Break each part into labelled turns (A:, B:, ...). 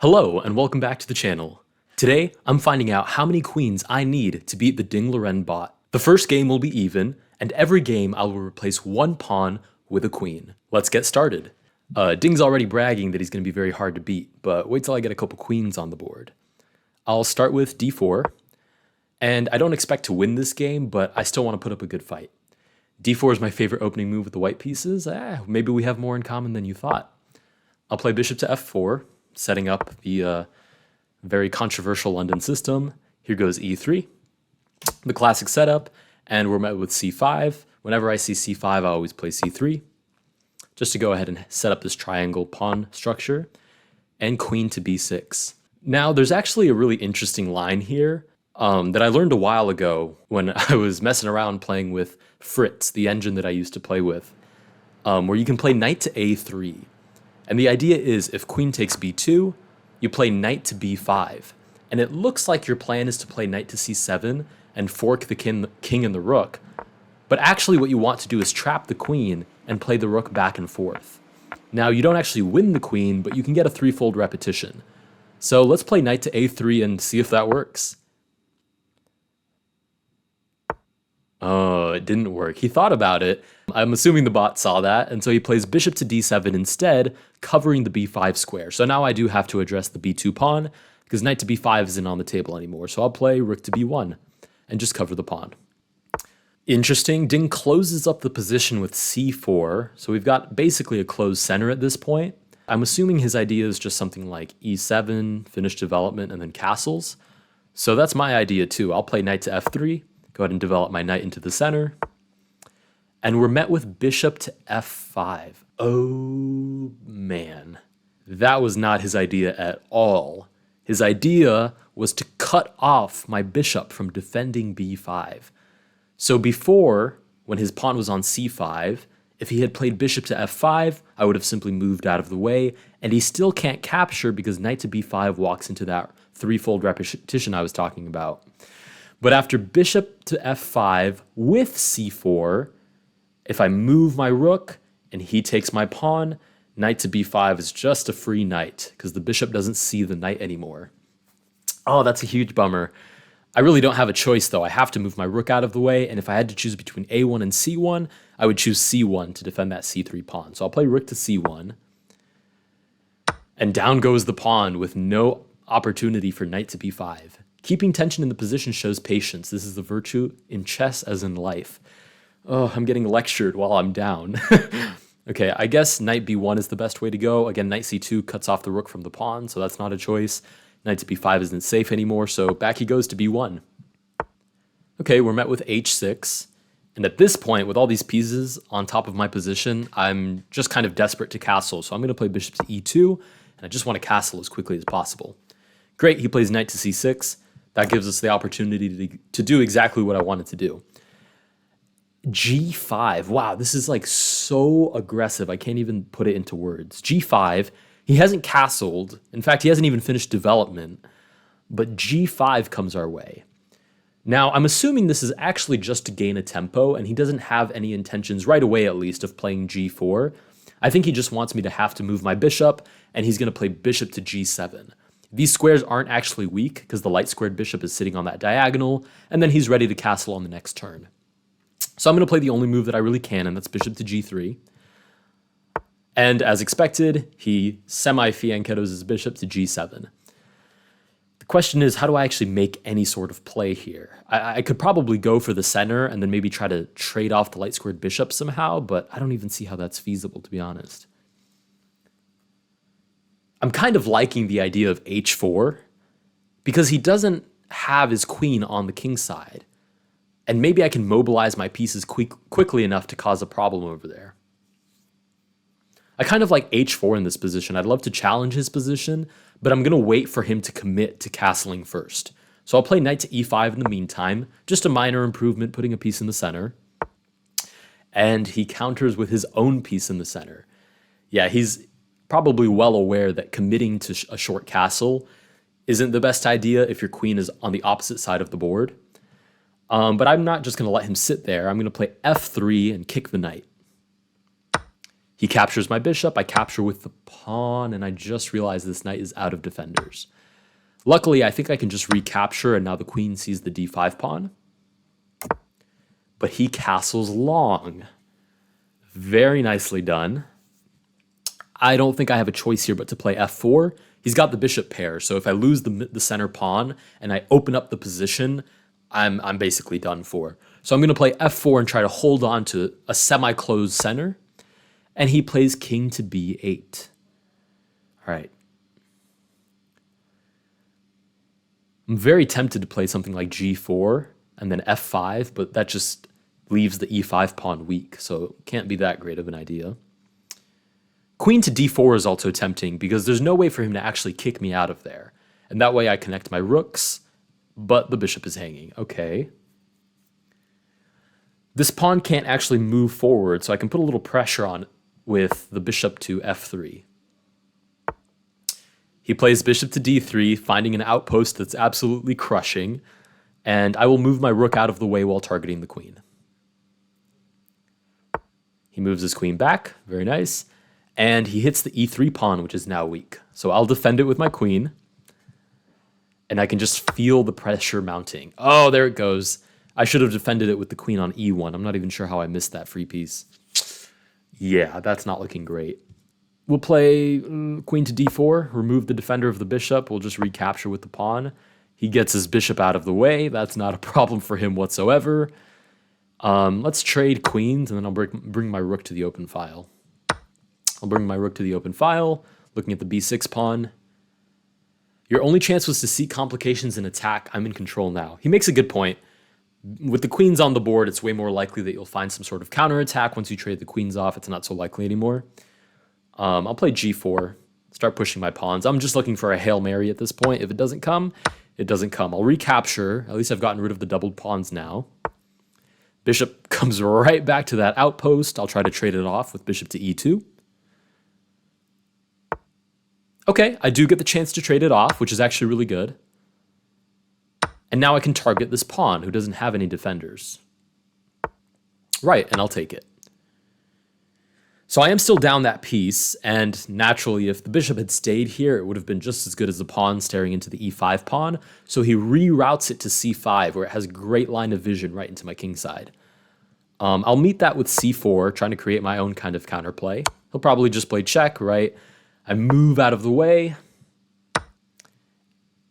A: Hello and welcome back to the channel. Today, I'm finding out how many queens I need to beat the Liren bot. The first game will be even, and every game I will replace one pawn with a queen. Let's get started. Ding's already bragging that he's going to be very hard to beat, but wait till I get a couple queens on the board. I'll start with d4, and I don't expect to win this game, but I still want to put up a good fight. d4 is my favorite opening move with the white pieces. Maybe we have more in common than you thought. I'll play bishop to f4, setting up the very controversial London system. Here goes e3, the classic setup, and we're met with c5. Whenever I see c5, I always play c3, just to go ahead and set up this triangle pawn structure, and queen to b6. Now, there's actually a really interesting line here that I learned a while ago when I was messing around playing with Fritz, the engine that I used to play with, where you can play knight to a3. And the idea is if queen takes b2, you play knight to b5. And it looks like your plan is to play knight to c7 and fork the king and the rook. But actually what you want to do is trap the queen and play the rook back and forth. Now, you don't actually win the queen, but you can get a threefold repetition. So let's play knight to a3 and see if that works. Oh, it didn't work. He thought about it. I'm assuming the bot saw that, and so he plays bishop to d7 instead, covering the b5 square. So now I do have to address the b2 pawn, because knight to b5 isn't on the table anymore. So I'll play rook to b1 and just cover the pawn. Interesting, Ding closes up the position with c4, so we've got basically a closed center at this point. I'm assuming his idea is just something like e7, finish development, and then castles. So that's my idea too. I'll play knight to f3, go ahead and develop my knight into the center. And we're met with bishop to f5. Oh man, that was not his idea at all. His idea was to cut off my bishop from defending b5. So before, when his pawn was on c5, if he had played bishop to f5, I would have simply moved out of the way, and he still can't capture because knight to b5 walks into that threefold repetition I was talking about. But after bishop to f5 with c4, if I move my rook and he takes my pawn, knight to b5 is just a free knight because the bishop doesn't see the knight anymore. Oh, that's a huge bummer. I really don't have a choice though. I have to move my rook out of the way, and if I had to choose between a1 and c1, I would choose c1 to defend that c3 pawn. So I'll play rook to c1. And down goes the pawn with no opportunity for knight to b5. Keeping tension in the position shows patience. This is the virtue in chess as in life. Oh, I'm getting lectured while I'm down. Okay, I guess knight b1 is the best way to go. Again, knight c2 cuts off the rook from the pawn, so that's not a choice. Knight to b5 isn't safe anymore, so back he goes to b1. Okay, we're met with h6. And at this point, with all these pieces on top of my position, I'm just kind of desperate to castle. So I'm going to play bishop to e2, and I just want to castle as quickly as possible. Great, he plays knight to c6. That gives us the opportunity to do exactly what I wanted to do. g5. Wow, this is like so aggressive. I can't even put it into words. g5. He hasn't castled. In fact, he hasn't even finished development. But g5 comes our way. Now, I'm assuming this is actually just to gain a tempo, and he doesn't have any intentions, right away at least, of playing g4. I think he just wants me to have to move my bishop, and he's going to play bishop to g7. These squares aren't actually weak because the light squared bishop is sitting on that diagonal, and then he's ready to castle on the next turn. So I'm going to play the only move that I really can, and that's bishop to g3. And as expected, he semi-fianchettos his bishop to g7. The question is, how do I actually make any sort of play here? I could probably go for the center and then maybe try to trade off the light squared bishop somehow, but I don't even see how that's feasible, to be honest. I'm kind of liking the idea of h4 because he doesn't have his queen on the king side. And maybe I can mobilize my pieces quickly enough to cause a problem over there. I kind of like h4 in this position. I'd love to challenge his position, but I'm going to wait for him to commit to castling first. So I'll play knight to e5 in the meantime, just a minor improvement, putting a piece in the center. And he counters with his own piece in the center. Yeah, he's probably well aware that committing to a short castle isn't the best idea if your queen is on the opposite side of the board. But I'm not just going to let him sit there. I'm going to play f3 and kick the knight. He captures my bishop, I capture with the pawn, and I just realized this knight is out of defenders. Luckily, I think I can just recapture, and now the queen sees the d5 pawn. But he castles long. Very nicely done. I don't think I have a choice here but to play f4. He's got the bishop pair, so if I lose the center pawn and I open up the position, I'm basically done for. So I'm going to play f4 and try to hold on to a semi-closed center. And he plays king to b8. All right. I'm very tempted to play something like g4 and then f5, but that just leaves the e5 pawn weak, so it can't be that great of an idea. Queen to d4 is also tempting because there's no way for him to actually kick me out of there. And that way I connect my rooks, but the bishop is hanging. Okay. This pawn can't actually move forward, so I can put a little pressure on with the bishop to f3. He plays bishop to d3, finding an outpost that's absolutely crushing, and I will move my rook out of the way while targeting the queen. He moves his queen back, very nice, and he hits the e3 pawn, which is now weak. So I'll defend it with my queen, and I can just feel the pressure mounting. Oh, there it goes. I should have defended it with the queen on e1. I'm not even sure how I missed that free piece. Yeah, that's not looking great. We'll play queen to d4, remove the defender of the bishop. We'll just recapture with the pawn. He gets his bishop out of the way. That's not a problem for him whatsoever. Let's trade queens, and then I'll bring my rook to the open file. I'll bring my rook to the open file, looking at the b6 pawn. Your only chance was to see complications in attack. I'm in control now. He makes a good point. With the queens on the board, it's way more likely that you'll find some sort of counterattack. Once you trade the queens off, it's not so likely anymore. I'll play g4, start pushing my pawns. I'm just looking for a Hail Mary at this point. If it doesn't come, it doesn't come. I'll recapture. At least I've gotten rid of the doubled pawns now. Bishop comes right back to that outpost. I'll try to trade it off with bishop to e2. Okay, I do get the chance to trade it off, which is actually really good. And now I can target this pawn who doesn't have any defenders. Right, and I'll take it. So I am still down that piece, and naturally, if the bishop had stayed here, it would have been just as good as the pawn staring into the e5 pawn. So he reroutes it to c5, where it has a great line of vision right into my king side. I'll meet that with c4, trying to create my own kind of counterplay. He'll probably just play check, right? I move out of the way.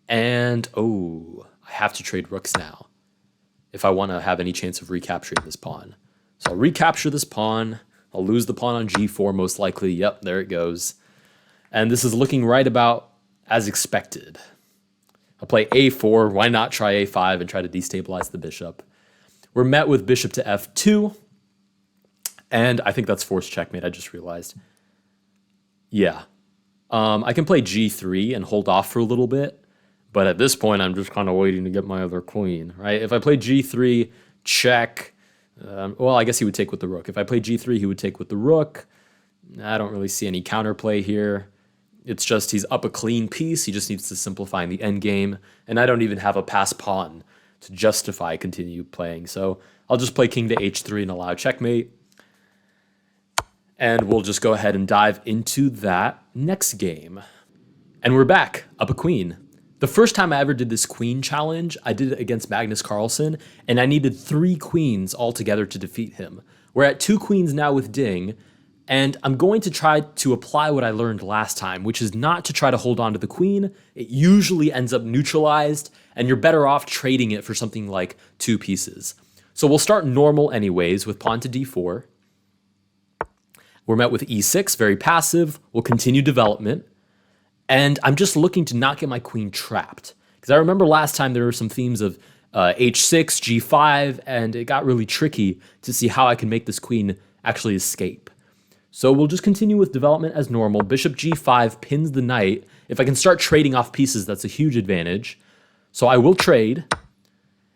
A: And, oh, I have to trade rooks now if I want to have any chance of recapturing this pawn. So I'll recapture this pawn. I'll lose the pawn on g4 most likely. Yep, there it goes. And this is looking right about as expected. I'll play a4. Why not try a5 and try to destabilize the bishop? We're met with bishop to f2. And I think that's forced checkmate, I just realized. Yeah. I can play g3 and hold off for a little bit. But at this point, I'm just kind of waiting to get my other queen, right? If I play g3, check. Well, I guess he would take with the rook. If I play g3, he would take with the rook. I don't really see any counterplay here. It's just he's up a clean piece. He just needs to simplify in the endgame. And I don't even have a passed pawn to justify continue playing. So I'll just play king to h3 and allow checkmate. And we'll just go ahead and dive into that next game. And we're back, up a queen. The first time I ever did this queen challenge, I did it against Magnus Carlsen, and I needed 3 queens altogether to defeat him. We're at 2 queens now with Ding, and I'm going to try to apply what I learned last time, which is not to try to hold on to the queen. It usually ends up neutralized, and you're better off trading it for something like 2 pieces. So we'll start normal anyways with pawn to d4. We're met with e6, very passive. We'll continue development. And I'm just looking to not get my queen trapped. Because I remember last time there were some themes of h6, g5, and it got really tricky to see how I can make this queen actually escape. So we'll just continue with development as normal. Bishop g5 pins the knight. If I can start trading off pieces, that's a huge advantage. So I will trade.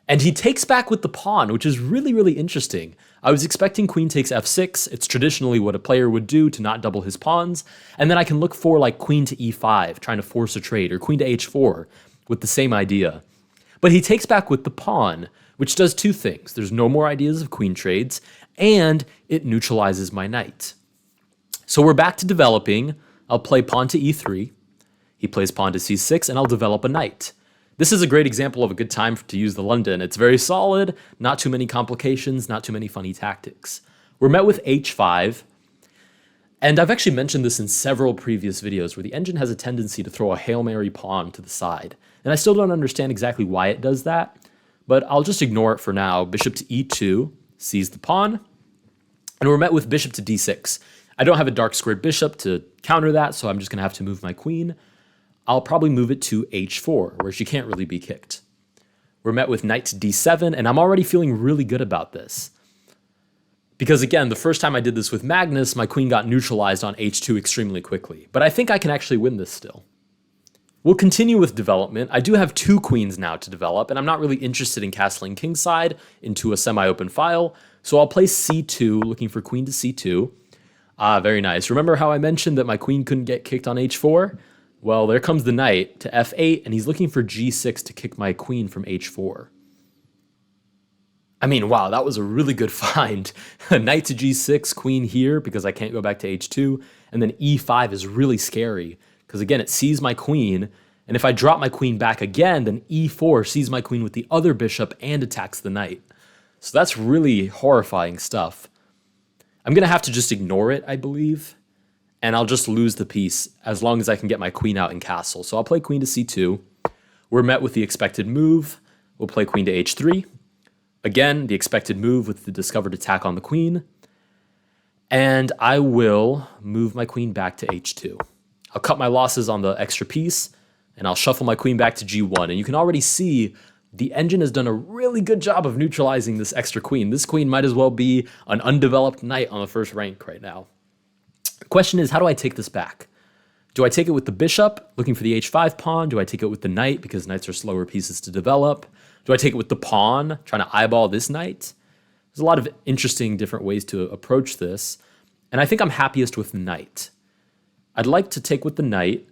A: And he takes back with the pawn, which is really, really interesting. I was expecting queen takes f6. It's traditionally what a player would do to not double his pawns. And then I can look for like queen to e5, trying to force a trade, or queen to h4 with the same idea. But he takes back with the pawn, which does 2 things. There's no more ideas of queen trades, and it neutralizes my knight. So we're back to developing. I'll play pawn to e3. He plays pawn to c6, and I'll develop a knight. This is a great example of a good time to use the London. It's very solid, not too many complications, not too many funny tactics. We're met with h5, and I've actually mentioned this in several previous videos where the engine has a tendency to throw a Hail Mary pawn to the side. And I still don't understand exactly why it does that, but I'll just ignore it for now. Bishop to e2, seize the pawn, and we're met with bishop to d6. I don't have a dark squared bishop to counter that, so I'm just going to have to move my queen. I'll probably move it to h4, where she can't really be kicked. We're met with knight to d7, and I'm already feeling really good about this. Because again, the first time I did this with Magnus, my queen got neutralized on h2 extremely quickly. But I think I can actually win this still. We'll continue with development. I do have 2 queens now to develop, and I'm not really interested in castling kingside into a semi-open file. So I'll play c2, looking for queen to c2. Very nice. Remember how I mentioned that my queen couldn't get kicked on h4? Well, there comes the knight to f8, and he's looking for g6 to kick my queen from h4. I mean, wow, that was a really good find. Knight to g6, queen here, because I can't go back to h2, and then e5 is really scary, because again, it sees my queen, and if I drop my queen back again, then e4 sees my queen with the other bishop and attacks the knight. So that's really horrifying stuff. I'm going to have to just ignore it, I believe, and I'll just lose the piece as long as I can get my queen out in castle. So I'll play queen to c2. We're met with the expected move. We'll play queen to h3. Again, the expected move with the discovered attack on the queen. And I will move my queen back to h2. I'll cut my losses on the extra piece, and I'll shuffle my queen back to g1. And you can already see the engine has done a really good job of neutralizing this extra queen. This queen might as well be an undeveloped knight on the first rank right now. The question is, how do I take this back? Do I take it with the bishop, looking for the h5 pawn? Do I take it with the knight, because knights are slower pieces to develop? Do I take it with the pawn, trying to eyeball this knight? There's a lot of interesting different ways to approach this, and I think I'm happiest with the knight. I'd like to take with the knight,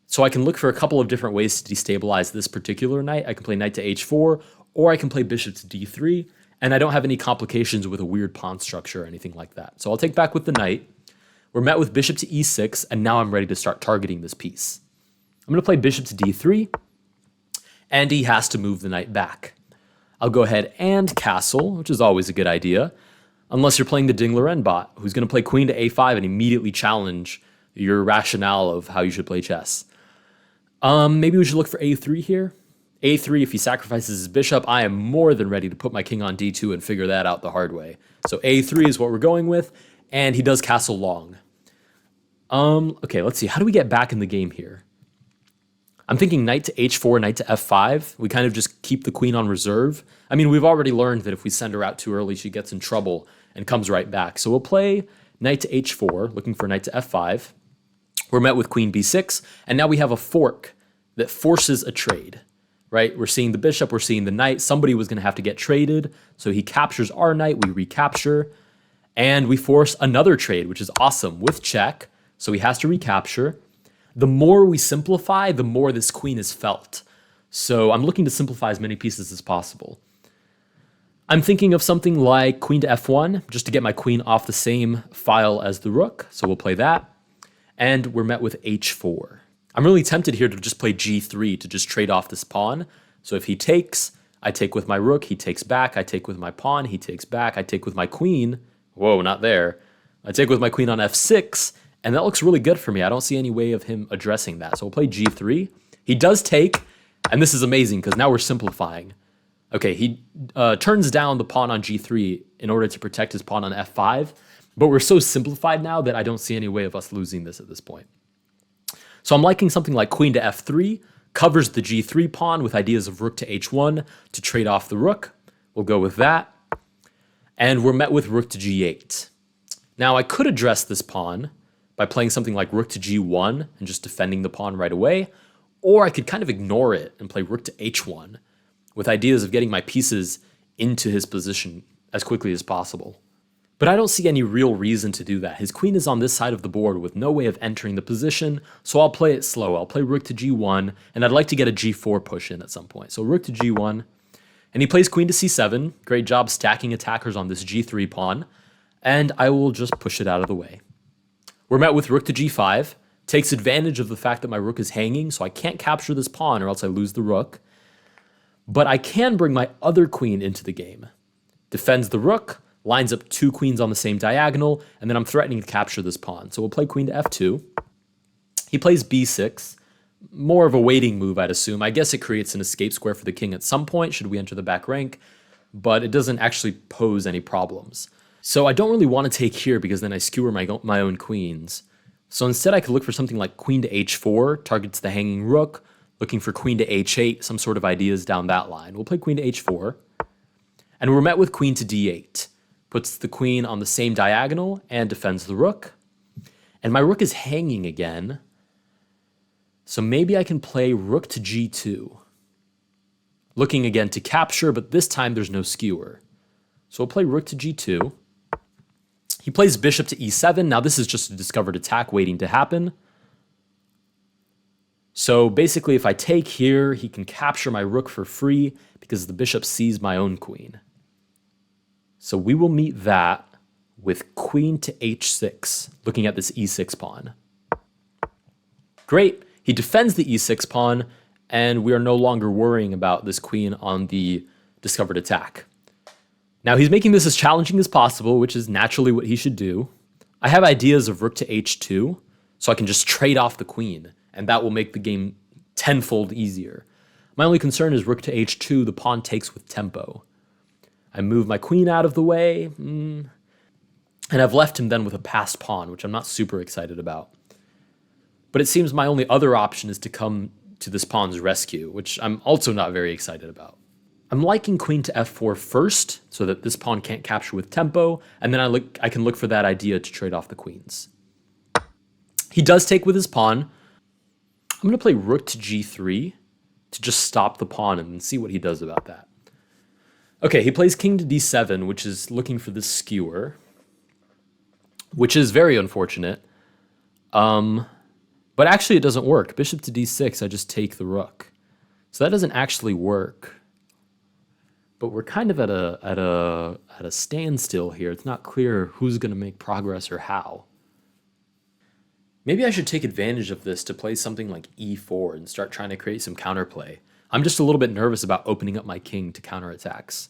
A: so I can look for a couple of different ways to destabilize this particular knight. I can play knight to h4, or I can play bishop to d3, and I don't have any complications with a weird pawn structure or anything like that. So I'll take back with the knight. We're met with bishop to e6, and now I'm ready to start targeting this piece. I'm going to play bishop to d3, and he has to move the knight back. I'll go ahead and castle, which is always a good idea, unless you're playing the Liren bot, who's going to play queen to a5 and immediately challenge your rationale of how you should play chess. Maybe we should look for a3 here. a3, if he sacrifices his bishop, I am more than ready to put my king on d2 and figure that out the hard way. So a3 is what we're going with, and he does castle long. Okay, let's see. How do we get back in the game here? I'm thinking knight to h4, knight to f5. We kind of just keep the queen on reserve. I mean, we've already learned that if we send her out too early, she gets in trouble and comes right back. So we'll play knight to h4, looking for knight to f5. We're met with queen b6, and now we have a fork that forces a trade, right? We're seeing the bishop, we're seeing the knight. Somebody was going to have to get traded, so he captures our knight, we recapture, and we force another trade, which is awesome, with check, so he has to recapture. The more we simplify, the more this queen is felt. So I'm looking to simplify as many pieces as possible. I'm thinking of something like queen to f1, just to get my queen off the same file as the rook. So we'll play that. And we're met with h4. I'm really tempted here to just play g3 to just trade off this pawn. So if he takes, I take with my rook, he takes back, I take with my pawn, he takes back, I take with my queen. Whoa, not there. I take with my queen on f6, and that looks really good for me. I don't see any way of him addressing that. So we'll play g3. He does take, and this is amazing because now we're simplifying. Okay, he turns down the pawn on g3 in order to protect his pawn on f5, but we're so simplified now that I don't see any way of us losing this at this point. So I'm liking something like queen to f3, covers the g3 pawn with ideas of rook to h1 to trade off the rook. We'll go with that. And we're met with rook to g8. Now I could address this pawn by playing something like rook to g1 and just defending the pawn right away, or I could kind of ignore it and play rook to h1 with ideas of getting my pieces into his position as quickly as possible. But I don't see any real reason to do that. His queen is on this side of the board with no way of entering the position, so I'll play it slow. I'll play rook to g1, and I'd like to get a g4 push in at some point. So rook to g1, and he plays queen to c7. Great job stacking attackers on this g3 pawn, and I will just push it out of the way. We're met with rook to g5, takes advantage of the fact that my rook is hanging, so I can't capture this pawn or else I lose the rook. But I can bring my other queen into the game. Defends the rook, lines up two queens on the same diagonal, and then I'm threatening to capture this pawn. So we'll play queen to f2. He plays b6. More of a waiting move, I'd assume. I guess it creates an escape square for the king at some point, should we enter the back rank, but it doesn't actually pose any problems. So I don't really want to take here because then I skewer my own queens. So instead I could look for something like queen to h4, targets the hanging rook, looking for queen to h8, some sort of ideas down that line. We'll play queen to h4. And we're met with queen to d8. Puts the queen on the same diagonal and defends the rook. And my rook is hanging again. So maybe I can play rook to g2. Looking again to capture, but this time there's no skewer. So we'll play rook to g2. He plays bishop to e7. Now this is just a discovered attack waiting to happen. So basically if I take here, he can capture my rook for free because the bishop sees my own queen. So we will meet that with queen to h6, looking at this e6 pawn. Great. He defends the e6 pawn, and we are no longer worrying about this queen on the discovered attack. Now he's making this as challenging as possible, which is naturally what he should do. I have ideas of rook to h2, so I can just trade off the queen, and that will make the game tenfold easier. My only concern is rook to h2, the pawn takes with tempo. I move my queen out of the way, and I've left him then with a passed pawn, which I'm not super excited about. But it seems my only other option is to come to this pawn's rescue, which I'm also not very excited about. I'm liking queen to f4 first, so that this pawn can't capture with tempo, and then I can look for that idea to trade off the queens. He does take with his pawn. I'm going to play rook to g3 to just stop the pawn and see what he does about that. Okay, he plays king to d7, which is looking for this skewer, which is very unfortunate. But actually it doesn't work. Bishop to d6, I just take the rook. So that doesn't actually work. But we're kind of at a standstill here. It's not clear who's going to make progress or how. Maybe I should take advantage of this to play something like e4 and start trying to create some counterplay. I'm just a little bit nervous about opening up my king to counterattacks.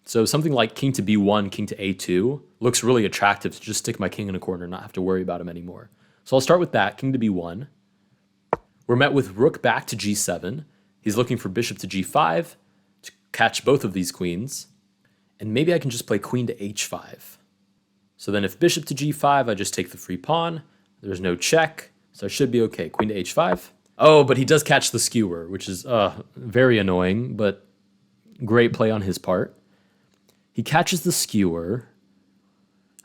A: So something like king to b1, king to a2 looks really attractive to just stick my king in a corner and not have to worry about him anymore. So I'll start with that, king to b1. We're met with rook back to g7. He's looking for bishop to g5 to catch both of these queens. And maybe I can just play queen to h5. So then if bishop to g5, I just take the free pawn. There's no check, so I should be okay. Queen to h5. Oh, but he does catch the skewer, which is very annoying, but great play on his part. He catches the skewer,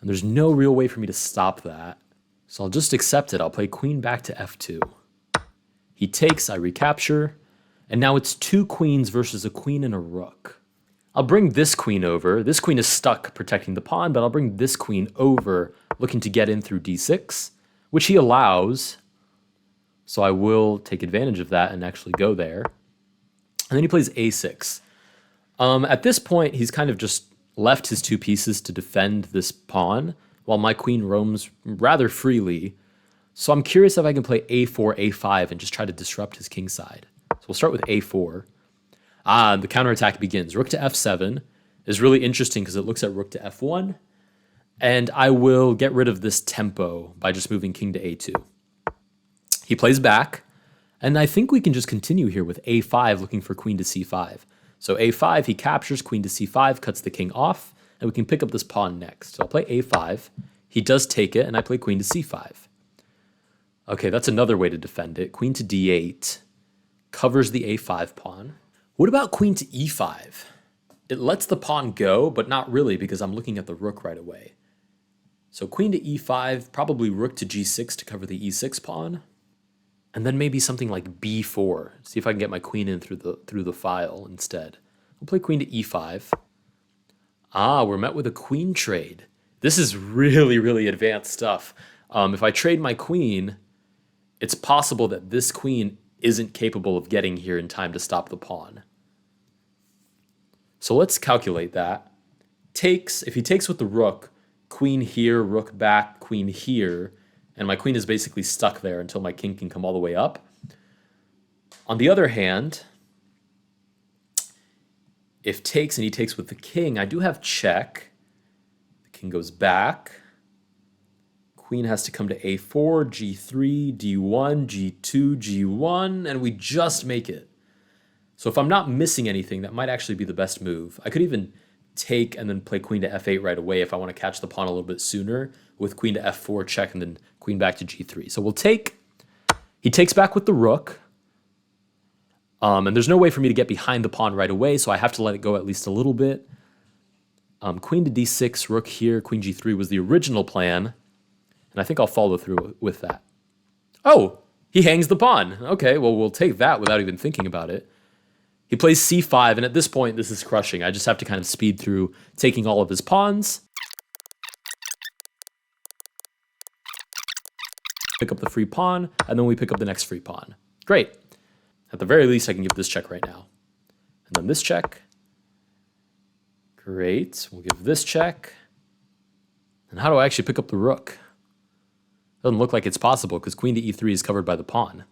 A: and there's no real way for me to stop that. So I'll just accept it. I'll play queen back to f2. He takes, I recapture, and now it's two queens versus a queen and a rook. I'll bring this queen over. This queen is stuck protecting the pawn, but I'll bring this queen over, looking to get in through d6, which he allows. So I will take advantage of that and actually go there. And then he plays a6. At this point, he's kind of just left his two pieces to defend this pawn, while my queen roams rather freely. So I'm curious if I can play a4, a5, and just try to disrupt his king side. So we'll start with a4. The counterattack begins. Rook to f7 is really interesting because it looks at rook to f1. And I will get rid of this tempo by just moving king to a2. He plays back, and I think we can just continue here with a5 looking for queen to c5. So a5, he captures, queen to c5, cuts the king off, and we can pick up this pawn next. So I'll play a5. He does take it, and I play queen to c5. Okay, that's another way to defend it. Queen to d8 covers the a5 pawn. What about queen to e5? It lets the pawn go, but not really because I'm looking at the rook right away. So queen to e5, probably rook to g6 to cover the e6 pawn. And then maybe something like b4. See if I can get my queen in through the file instead. We'll play queen to e5. We're met with a queen trade. This is really, really advanced stuff. If I trade my queen, it's possible that this queen isn't capable of getting here in time to stop the pawn. So let's calculate that. If he takes with the rook, queen here, rook back, queen here, and my queen is basically stuck there until my king can come all the way up. On the other hand, if takes and he takes with the king, I do have check. The king goes back. Queen has to come to a4, g3, d1, g2, g1, and we just make it. So if I'm not missing anything, that might actually be the best move. I could even take and then play queen to f8 right away if I want to catch the pawn a little bit sooner with queen to f4 check and then queen back to g3. So we'll take. He takes back with the rook. And there's no way for me to get behind the pawn right away, so I have to let it go at least a little bit. Queen to d6, rook here, queen g3 was the original plan. And I think I'll follow through with that. Oh, he hangs the pawn. Okay, well, we'll take that without even thinking about it. He plays c5, and at this point, this is crushing. I just have to kind of speed through taking all of his pawns. Pick up the free pawn, and then we pick up the next free pawn. Great. At the very least, I can give this check right now. And then this check. Great. We'll give this check. And how do I actually pick up the rook? Doesn't look like it's possible because queen to e3 is covered by the pawn.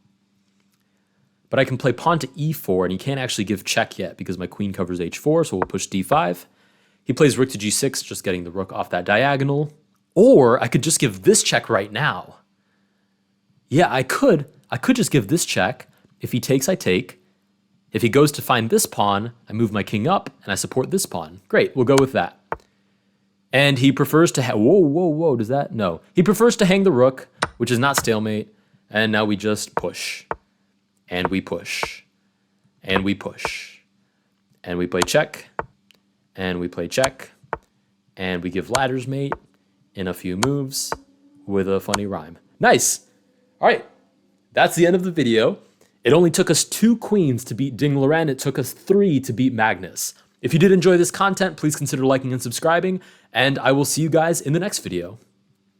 A: But I can play pawn to e4, and he can't actually give check yet because my queen covers h4, so we'll push d5. He plays rook to g6, just getting the rook off that diagonal. Or I could just give this check right now. Yeah, I could. I could just give this check. If he takes, I take. If he goes to find this pawn, I move my king up, and I support this pawn. Great, we'll go with that. And he prefers to whoa, does that? No. He prefers to hang the rook, which is not stalemate. And now we just push. And we push. And we push. And we play check. And we play check. And we give ladders mate in a few moves with a funny rhyme. Nice. All right. That's the end of the video. It only took us 2 queens to beat Ding Liren. It took us 3 to beat Magnus. If you did enjoy this content, please consider liking and subscribing, and I will see you guys in the next video.